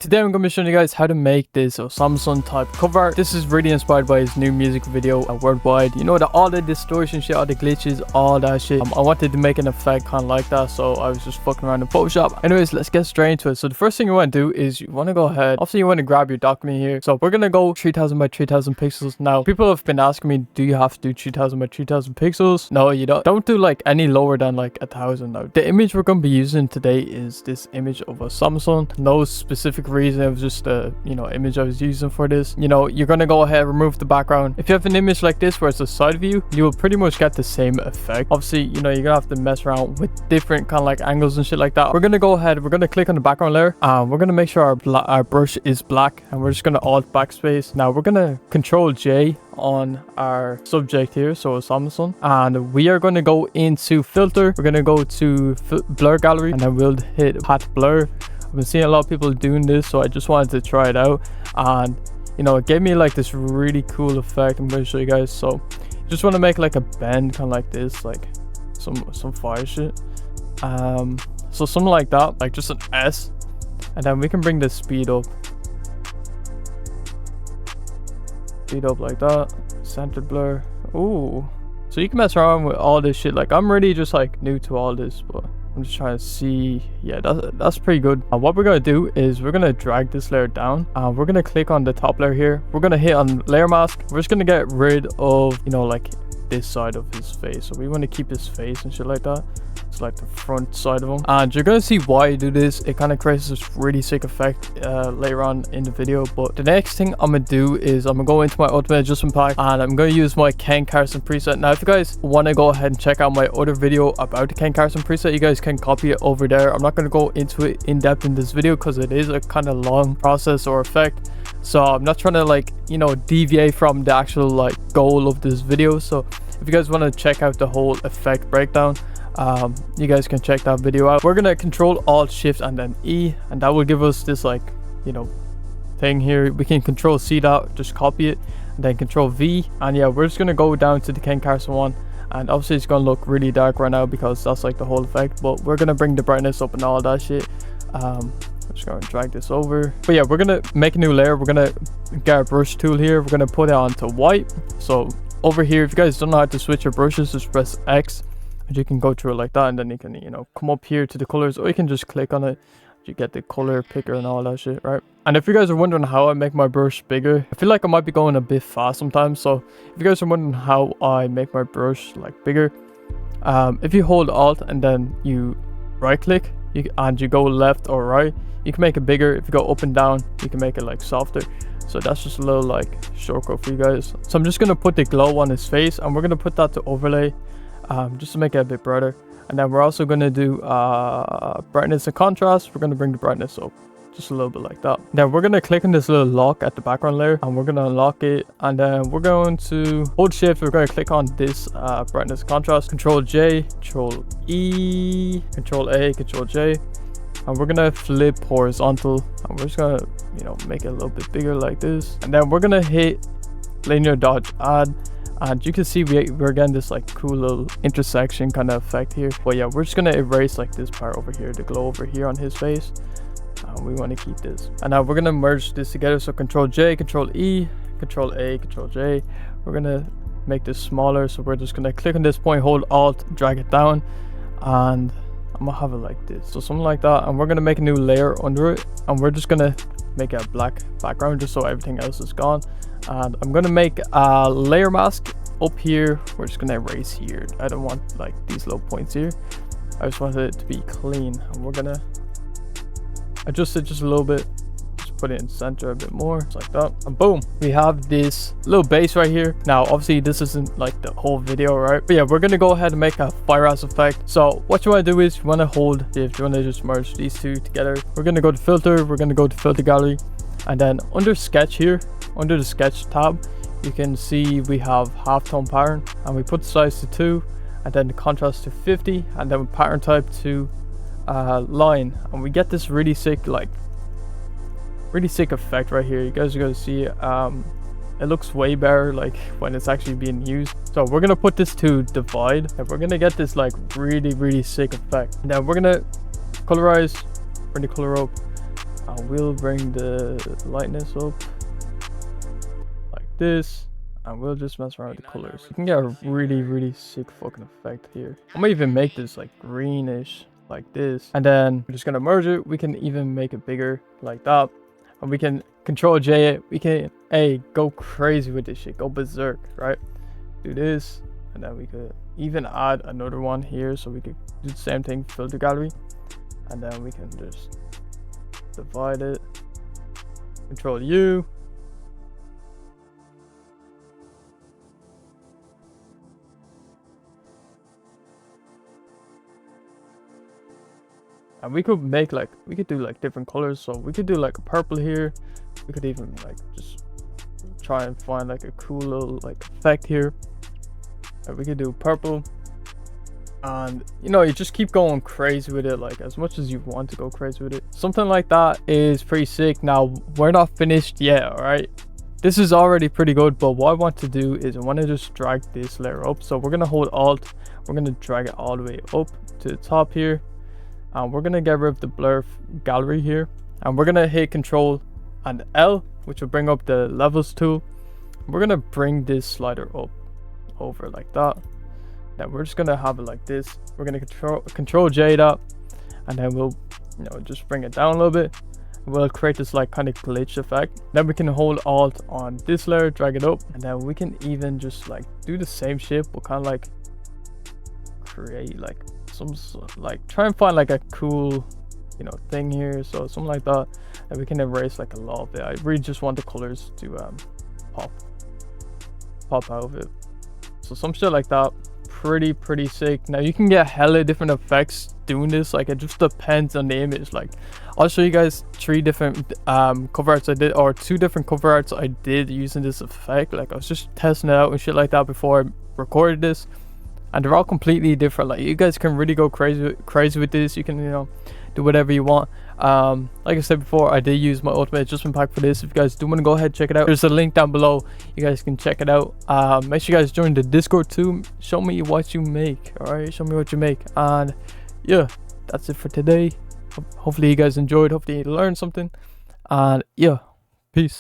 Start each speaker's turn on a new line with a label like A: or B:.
A: Today I'm going to be showing you guys how to make this Osamason type cover art. This is really inspired by his new music video worldwide. You know, all the distortion shit, all the glitches, all that shit. I wanted to make an effect kind of like that, so I was just fucking around in Photoshop. Anyways, let's get straight into it. So the first thing you want to do is you want to go ahead. Obviously, you want to grab your document here. So we're going to go 3000 by 3000 pixels. Now, people have been asking me, do you have to do 3000 by 3000 pixels? No, you don't. Don't do like any lower than like 1000 now. The image we're going to be using today is this image of Osamason. No specific reason, it was just a image I was using for this. You're gonna go ahead, remove the background. If you have an image like this where it's a side view, you will pretty much get the same effect. Obviously, you're gonna have to mess around with different kind of like angles and shit like that. We're gonna go ahead, we're gonna click on the background layer, and we're gonna make sure our brush is black, and we're just gonna alt backspace. Now we're gonna control J on our subject here, so Osamason, and we are going to go into filter. We're going to go to blur gallery, and then we'll hit pat blur. I've been seeing a lot of people doing this, so I just wanted to try it out, and it gave me like this really cool effect. I'm going to show you guys. So you just want to make like a bend kind of like this, like some fire shit. So something like that, like just an S, and then we can bring the speed up like that, center blur. Ooh, so you can mess around with all this shit. Like, I'm really just like new to all this, but I'm just trying to see. Yeah, that's pretty good. What we're gonna do is we're gonna drag this layer down, and we're gonna click on the top layer here. We're gonna hit on layer mask. We're just gonna get rid of like this side of his face. So we want to keep his face and shit like that. It's like the front side of him, and you're gonna see why I do this. It kind of creates this really sick effect later on in the video. But the next thing I'm gonna do is I'm gonna go into my ultimate adjustment pack, and I'm gonna use my Ken Carson preset. Now if you guys want to go ahead and check out my other video about the Ken Carson preset, you guys can copy it over there. I'm not going to go into it in depth in this video because it is a kind of long process or effect, so I'm not trying to like deviate from the actual like goal of this video. So if you guys want to check out the whole effect breakdown, you guys can check that video out. We're gonna control alt shift and then E, and that will give us this like thing here. We can control C that, just copy it, and then control V, and yeah, we're just gonna go down to the Ken Carson one, and obviously it's gonna look really dark right now because that's like the whole effect, but we're gonna bring the brightness up and all that shit. I'm just gonna drag this over, but yeah, we're gonna make a new layer. We're gonna get our brush tool here, we're gonna put it onto white. So over here, if you guys don't know how to switch your brushes, just press X, and you can go through it like that, and then you can come up here to the colors, or you can just click on it. You get the color picker and all that shit, right? And if you guys are wondering how I make my brush bigger, I feel like I might be going a bit fast sometimes. So if you guys are wondering how I make my brush like bigger, if you hold alt and then you right click and you go left or right, you can make it bigger. If you go up and down, you can make it like softer. So that's just a little like shortcut for you guys. So I'm just gonna put the glow on his face, and we're gonna put that to overlay, just to make it a bit brighter. And then we're also going to do brightness and contrast. We're going to bring the brightness up just a little bit like that. Then we're going to click on this little lock at the background layer, and we're going to unlock it. And then we're going to hold shift. We're going to click on this brightness and contrast. Control J, Control E, Control A, Control J. And we're going to flip horizontal. And we're just going to, make it a little bit bigger like this. And then we're going to hit linear dodge add. And you can see we're getting this like cool little intersection kind of effect here. But yeah, we're just gonna erase like this part over here, the glow over here on his face. We want to keep this, and now we're gonna merge this together. So Control J, Control E, Control A, Control J. We're gonna make this smaller, so we're just gonna click on this point, hold alt, drag it down, and I'm gonna have it like this, so something like that. And we're gonna make a new layer under it, and we're just gonna make a black background just so everything else is gone. And I'm gonna make a layer mask up here. We're just gonna erase here. I don't want like these little points here. I just want it to be clean, and we're gonna adjust it just a little bit. Just put it in center a bit more, just like that, and boom, we have this little base right here. Now obviously this isn't like the whole video, right? But yeah, we're gonna go ahead and make a fire ass effect. So what you want to do is you want to hold shift, you want to just merge these two together. We're gonna go to filter, we're gonna go to filter gallery, and then under sketch here, under the sketch tab, you can see we have halftone pattern, and we put the size to 2, and then the contrast to 50, and then pattern type to line, and we get this really sick effect right here. You guys are gonna see it looks way better like when it's actually being used. So we're gonna put this to divide, and we're gonna get this like really sick effect. And then we're gonna colorize, bring the color up, I will bring the lightness up like this, and we'll just mess around with the colors. You can get a really sick fucking effect here. I might even make this like greenish like this, and then we're just gonna merge it. We can even make it bigger like that, and we can Control J it. We can go crazy with this shit, go berserk, right? Do this, and then we could even add another one here, so we could do the same thing, filter gallery, and then we can just divide it. Control U. And we could make like, we could do like different colors. So we could do like a purple here. We could even like just try and find like a cool little like effect here. And we could do purple. And you know, you just keep going crazy with it, like as much as you want to go crazy with it. Something like that is pretty sick. Now we're not finished yet, all right? This is already pretty good, but what I want to do is I want to just drag this layer up. So we're gonna hold Alt, we're gonna drag it all the way up to the top here, and we're gonna get rid of the blur gallery here, and we're gonna hit Control and L, which will bring up the levels tool. We're gonna bring this slider up over like that. Then we're just gonna have it like this. We're gonna control J that, and then we'll, you know, just bring it down a little bit. We'll create this like kind of glitch effect. Then we can hold Alt on this layer, drag it up, and then we can even just like do the same shit, but kind of like create like some like try and find like a cool, you know, thing here. So something like that, and we can erase like a lot of it. I really just want the colors to pop out of it. So some shit like that. Pretty sick. Now you can get hella different effects doing this, like it just depends on the image. Like I'll show you guys 3 different cover arts I did, or 2 different cover arts I did using this effect. Like I was just testing it out and shit like that before I recorded this, and they're all completely different. Like you guys can really go crazy with this. You can, you know, do whatever you want. Like I said before, I did use my ultimate adjustment pack for this. If you guys do want to go ahead, check it out, there's a link down below. You guys can check it out. Make sure you guys join the Discord too. Show me what you make. All right, show me what you make. And yeah, that's it for today. Hopefully you guys enjoyed, hopefully you learned something, and yeah, peace.